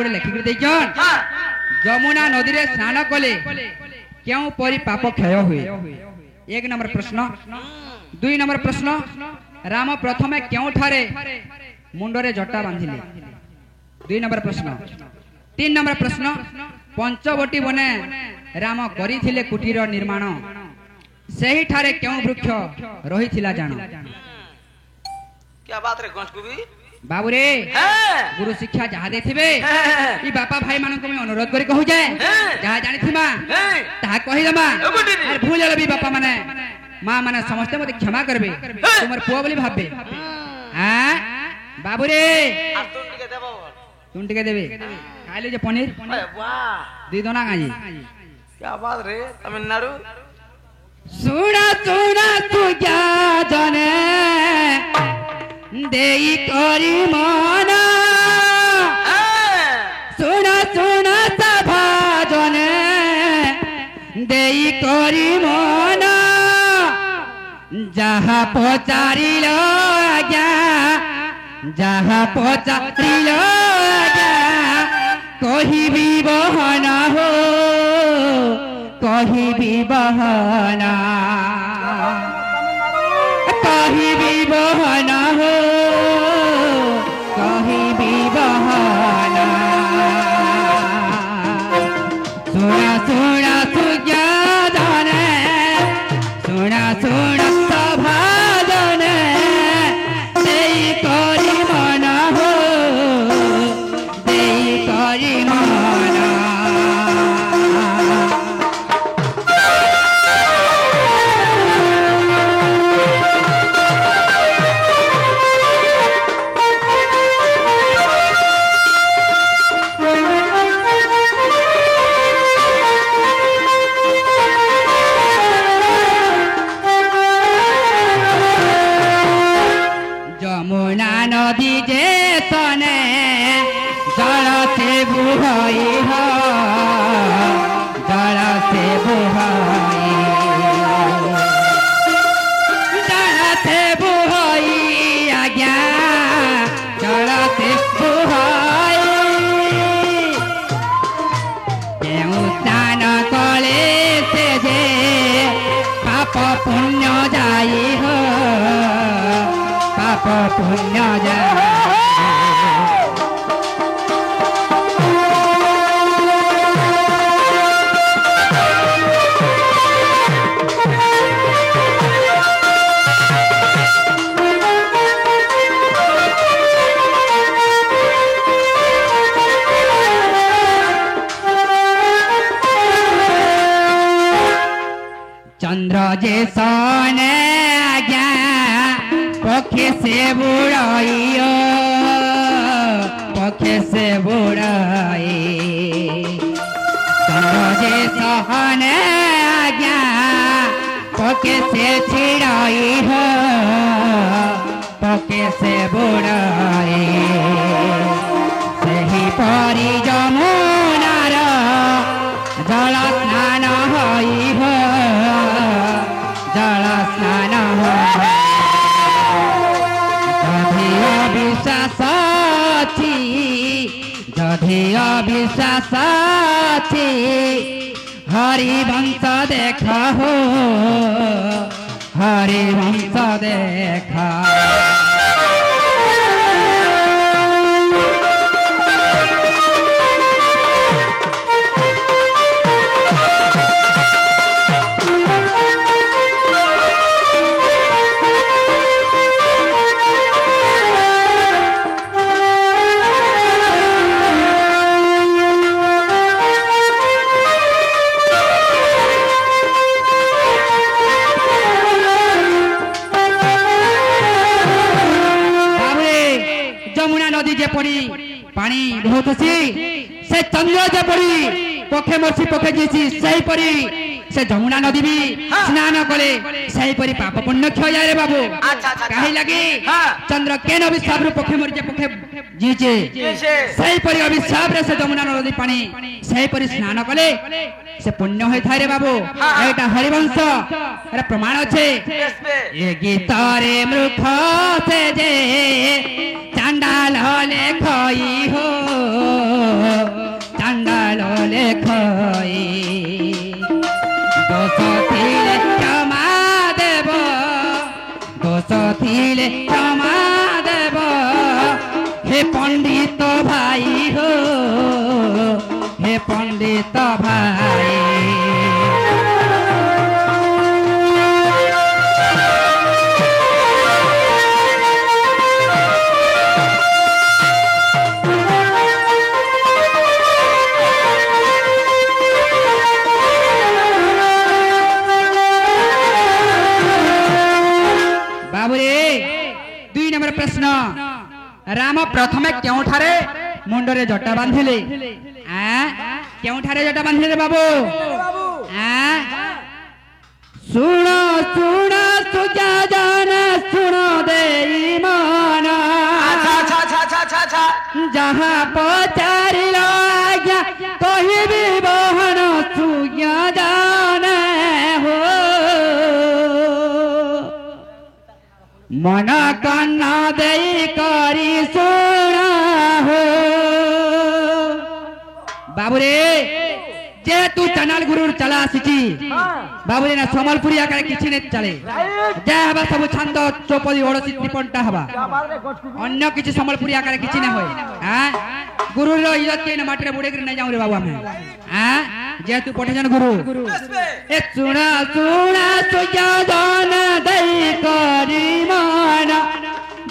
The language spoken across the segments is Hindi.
गोटे लिखिक देचन जमुना नदी रे स्नान कले क्यों परी पाप क्षय हुए। 1 नंबर प्रश्न। 2 नंबर प्रश्न राम प्रथमे क्यों ठारे मुंडरे जटा बांधिले। 2 नंबर प्रश्न। 3 नंबर प्रश्न पंचवटी बने राम करिथिले कुटीर निर्माण सही ठारे क्यों वृक्ष रही थिला जानो। क्या बात रे गंजकुबी बाबू रे गुरु शिक्षा जहा देथिबे ई बापा भाई मानन को मैं अनुरोध करी कहू जाए जहा जानिथिमा ताहा कहि दमा अरे भूल गेल भी बापा माने मां माने समस्त मते क्षमा करबे तुमर पुआ बोली भाबबे। हां बाबू रे तुम टिके देबे खाइले जे पनीर वाह दी दोना गाजी। क्या बात रे तमिलनाडु सुना सुना तू क्या जाने देई करी माना सुना सुना सभा जाने देई करी माना जहाँ पचारिलो आज्ञा जहाँ पचारिलो आज्ञा कहीं भी बहाना हो कहीं भी बहाना कहीं भी बहाना हो कहीं भी बहाना सुना सुना सुजा जाने सुना सुना सभा जाने देई करी माना हो देई करी माना। जमुना नदी जे तने जल से बुहाई हो जल से बुहाई जल से बुहाई आज्ञा जल से बुहाई केउ स्नान कले से जे पाप पुण्य जाई हो पाप पुण्य जाए। चंद्र जे सोने आज्ञा पखे से बुड़ाइयो पखे से बुड़ाई चंद्र जे सोने आज्ञा पखे से छिड़ाई हो पखे से बुड़ाई सही परी जमुनार जल स्नान होई हो जल स्नान हो जधि अविश्वास हरिवंश देखा हो हरिवंश देखा। पड़ी पानी बहुत सी से चंद्र जे पड़ी पखे मरसी पखे जीसी सही पड़ी से जमुना नदी भी स्नान कले सही परी पाप पुण्य क्षय रे बाबू काहे लगी चंद्र केन अभिशाप रे पखे मर जे पखे जीचे सही परी अभिशाप रे से जमुना नदी पानी सही परी स्नान कले से पुण्य होय थारे बाबू एटा हरिवंश रे प्रमाण अछि ए गीत रे मूर्ख से जे चांडाल लेखई हो हे पंडित भाई। दुई नंबर प्रश्न राम प्रथमे केउठारे मुंडरे जटा बांधिले केउठारे जटा बांधिले बाबू सुन सुन सुजान सुन देई मन जहाँ पचारिल आज्ञा कहिबी बहन सुजान हो मन कन्ना देई करी सुना हो बाबूरे जे तू चनाल गुरु चला आसी बाबूरे ना समलपुरी आकार किछि ने चले जा हबा सब छंद चौपदी ओडसी त्रिपंटा हबा अन्य किछि समलपुरी आकार किछि ने होय हां गुरु रो इज्जत के न माटरे बुडे कर नै जाऊ रे बाबू हमें हां जे तू पठे जन गुरु ए सुना सुना सुजा दान दई करी मन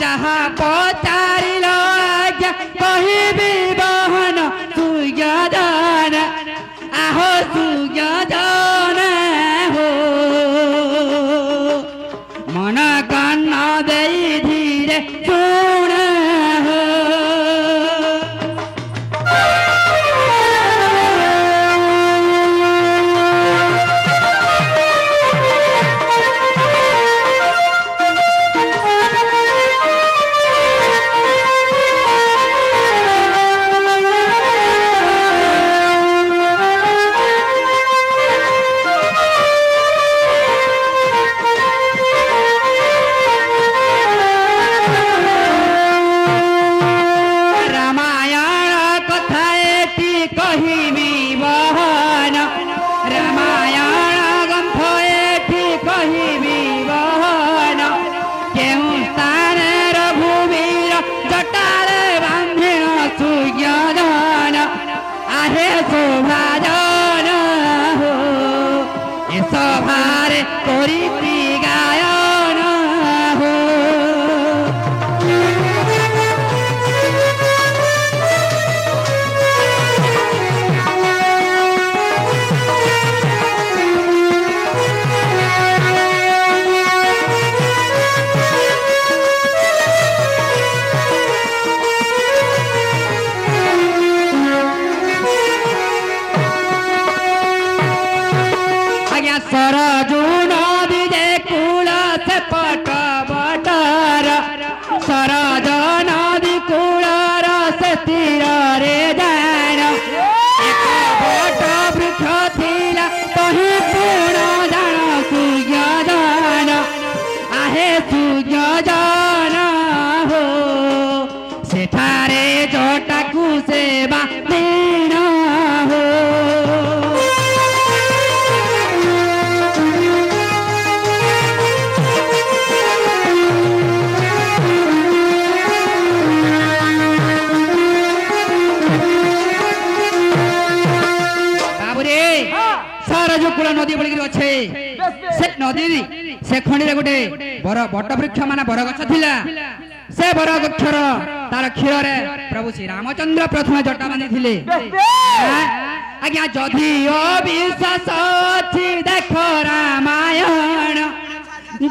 जहाँ पचारिल आज्ञा कहिबी बहन सुजान आहो सुजान हो मन कन्ना देई धीरे सुन हो नदी बोल अच्छे से नदी से खंडी गोटे बर बट वृक्ष मान बरगछ थिला से बरगक्षर तार क्षीर रे प्रभु श्री रामचंद्र प्रथम जटा बांधी थिले आज्ञा जदि अविश्वास अछि देख रामायण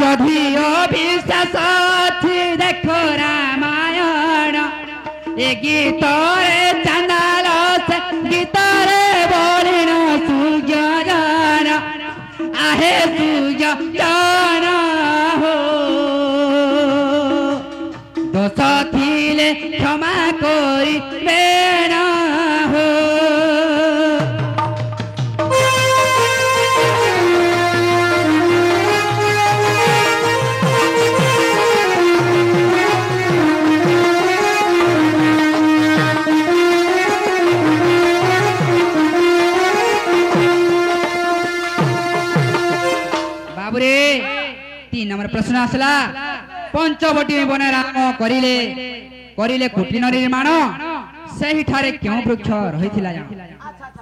जदि अविश्वास अछि देख रामायण ए गीत रे चंदाल से गीत रे बोलिन सुजान आहे सुजान हो दोष थिले क्षमा करी बेना हो तीन नंबर प्रश्न आसला पंचवटी बने राम करिले कुटीर निर्माण सही ठारे क्यों वृक्ष रही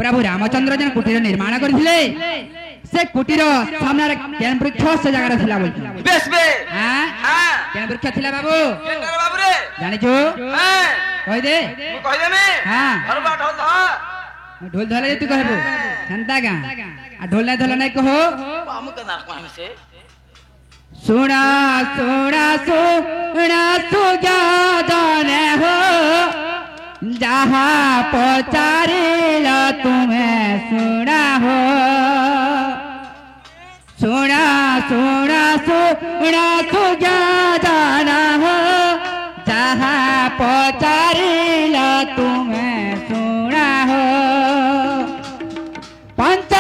प्रभु रामचंद्र जन कुटीर निर्माण करथिले से कुटीर सामने केन वृक्ष से जगह थिला बोल बेस बे हां हां केन वृक्ष थिला बाबू केनर बाबू रे जानि जो हां कहि दे मु कहि देमे हां हरबा ढोल ध ढोल धले तू कहबो हंता गा आ ढोल नै धल नै कहो हम के ना कहम से सुना सुना सुना सुजा जाने हो जहाँ पचारिला तुम्हें सुना हो सुना सुना सुना सुजा जाना हो जहाँ पचारिला तुम्हें सुना हो पंच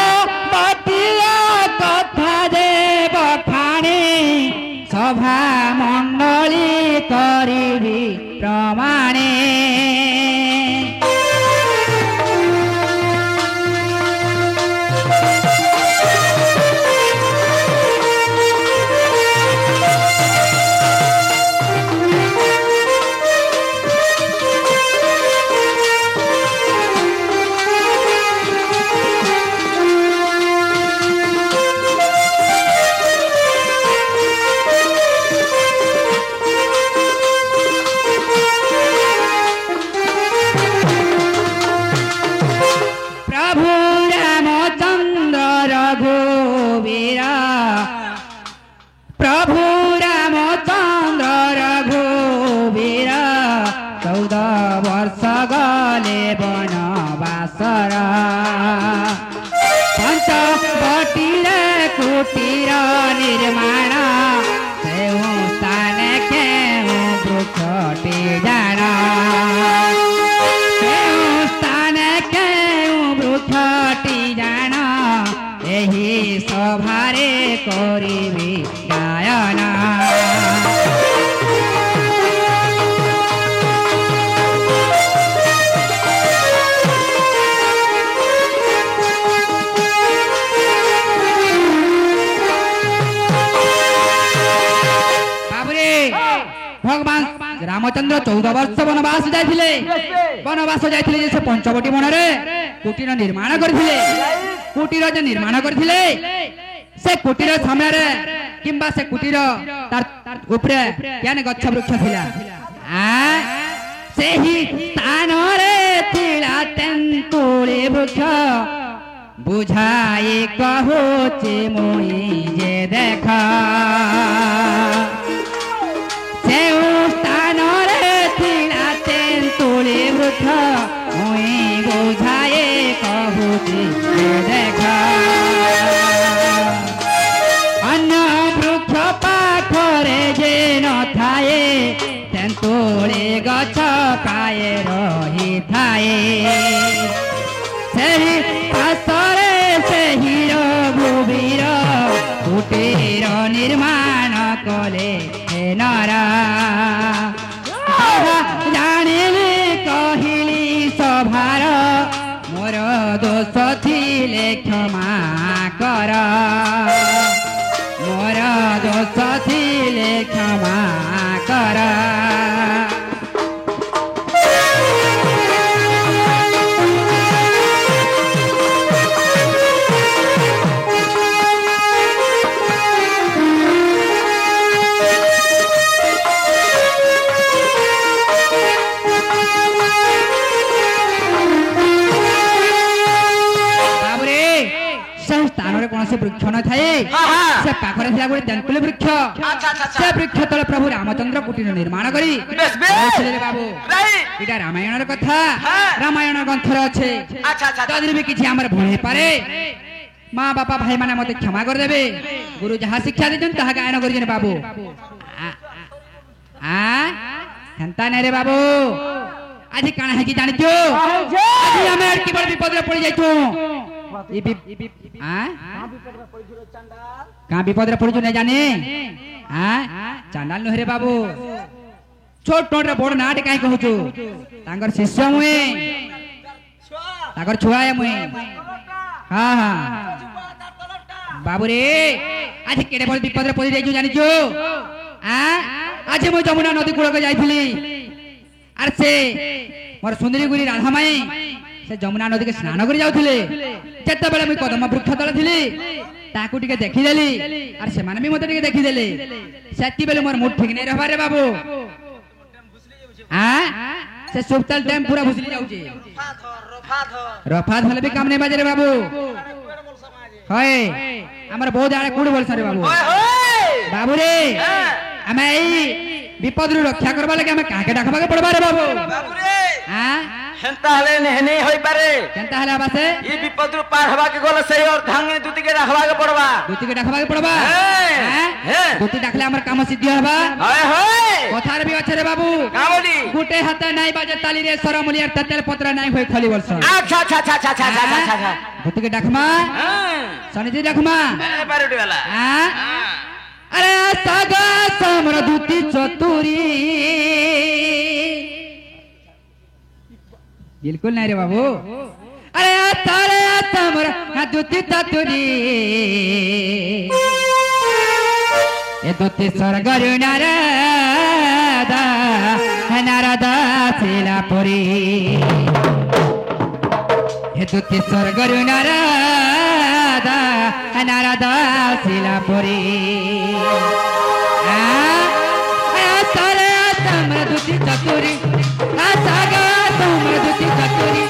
बटिया कथा दे बखाणी सभा मंडली करी प्रमाणे निर्माण स्थान के वृक्षटी जाना स्थान के वृक्षटी जाना यही सभारे करिबी गायना भगवान रामचंद्र 14 वर्ष वनवास जाइथिले वनवास जाइथिले जे से पंचवटी वन रे कुटीर निर्माण करथिले कुटीर जे निर्माण करथिले से कुटीर सामने रे किंबा से कुटीर तार ऊपर यानी गच्छ वृक्ष थिला आ सेही स्थान रे थिला तेंतुली वृक्ष बुझाई कहोचे मोई जे देखा वृक्ष मुई बुझाए कहुची देखा अन्य वृक्ष पाखरे जे न थाए तेंतुली गछ काए रही थाए सेही पासरे सेही रघुवीर कुटीर निर्माण कले नरा जानिली कहिली सभार मोर दोष थिले क्षमा कर मोर दोष थिले क्षमा कर से वृक्ष न थाए से पाखरे थिला गोटे तेंतुली वृक्ष से वृक्ष तले प्रभु रामचंद्र कुटीर निर्माण करी रे बाबू इटा रामायण र कथा रामायण ग्रंथ रे अच्छे जदि भी किछि हमर भूल पारे मां बापा भाई माने मते क्षमा कर देबे गुरु जहा शिक्षा देजन ताहा गायन करिजन बाबू आ हंता ने रे बाबू आज काना है कि जानि जो आज हमें की बड़ विपद रे पड़ जाइछो कहाँ विपद रे पड़ू नहीं जाने चांडाल नुहरे बाबू छोट टोट रे बड़ नाट कहीं कहूचु तांगर शिष्य मुए तांगर छुआ है मुए हाँ हाँ बाबू रे आज केड़े बड़ विपद रे पड़ जाइछु जानि जो आज मैं जमुना नदी कूल को जाइथिली आर से मोर सुंदरी गुरी राधा माई से जमुना नदी के स्नान कर जाउथिले जेतेबेले मुई कदम वृक्ष तले थिली ताकू टिके देखिदेली आर से माने भी मते टिके देखिदेले सेति बेले मोर मुठ ठीक नै रहबा रे बाबू हां से सुबतल टाइम पूरा भुसली जाउची रफात हले भी काम नै बाजे रे बाबू होय हमर बहुत आड़े कुड बोलछ रे बाबू बाबू रे हमें विपद रक्षा करबा लगे हमें काके डाकबा के पड़बा रे बाबू बाबू रे हां हेंता हले नहीं होई पारे केनता हले आबासे ई विपद रु पार हवा के गोल सही और धांगे दूती के रखबा के पड़बा दूती के डाकबा के पड़बा हैं दूती डाकले हमर काम सिद्धि हबा हाय हाय कथा रे भी अच्छे रे बाबू का बोली गुटे हाथ नाई बाजे ताली रे सरमलिया ततेल पत्र नाई होय खली वर्ष अच्छा अच्छा अच्छा अच्छा अच्छा अच्छा अच्छा दूती के डाकमा हां सनिधि डाकमा ए पारुटी वाला हां अरे सागा समर दूती चतुरी बिल्कुल नहीं रे बाबू अरे तारे समर दूती चतुरी ये दूती सरगरु नारदा नारदा शिलापुरी ये दूती सरगरु नारदा नारदा शिलापुरी तारे समर दूती चतुरी सागा समर दूती चतुरी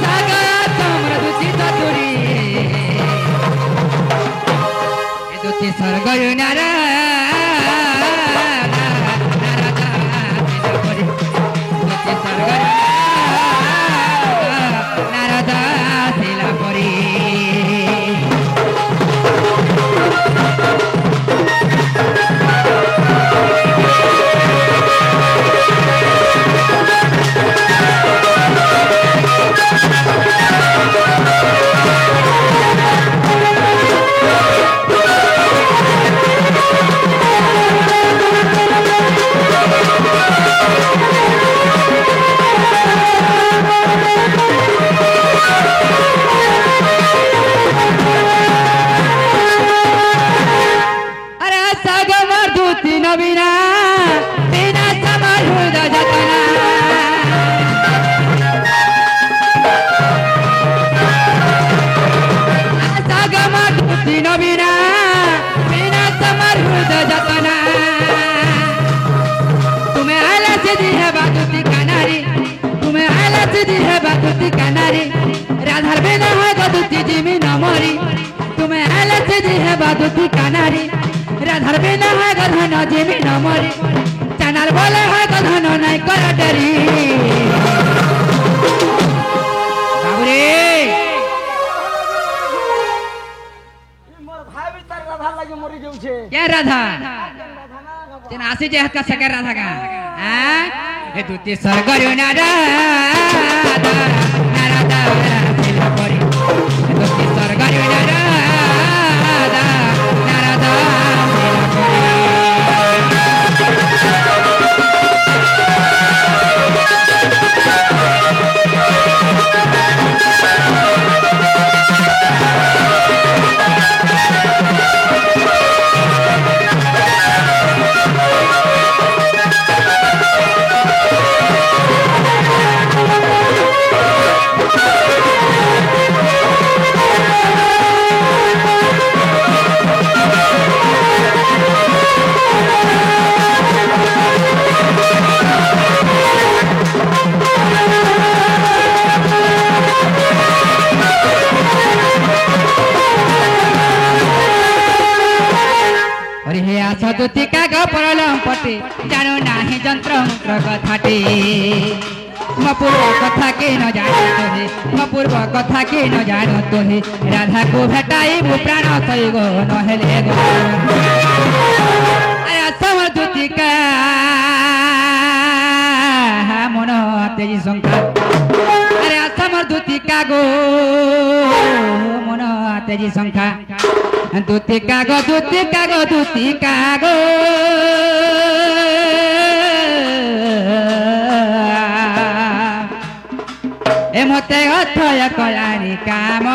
सागा समर दूती चतुरी दूती सरगरु नारदा नारदा शिलापुरी दूती सरगरु नारदा शिलापुरी राधार बिना है गदुती जिमी न मरी तुम्हें आले दी है बादुती कानारी राधार बिना है गधन जिमी न मरी चैनल बोले है गधन नहीं कर डरी बाबूरे मोर भाई भी तार राधा लागे मरी जाउ छे क्या राधा तेन आसी जे हाथ का सकर राधा का हां ए दूती सरगरु नारदा नारदा शिलापुरी दूती सरगरु नारदा नारदा दूती का गपरलम पटे जानो नाही जंत्र मंत्र कथाटे मपूर्व कथा के न जानो तो है मपूर्व कथा के न जानो तो है राधा को भेटाई वो प्राण सही गो नहेले गो अरे समर दूती का मन तेजी संख्या अरे समर दूती का गो मन तेजी संख्या दूती कागो दूती कागो दूती कागो ए मते अथय कलानी काम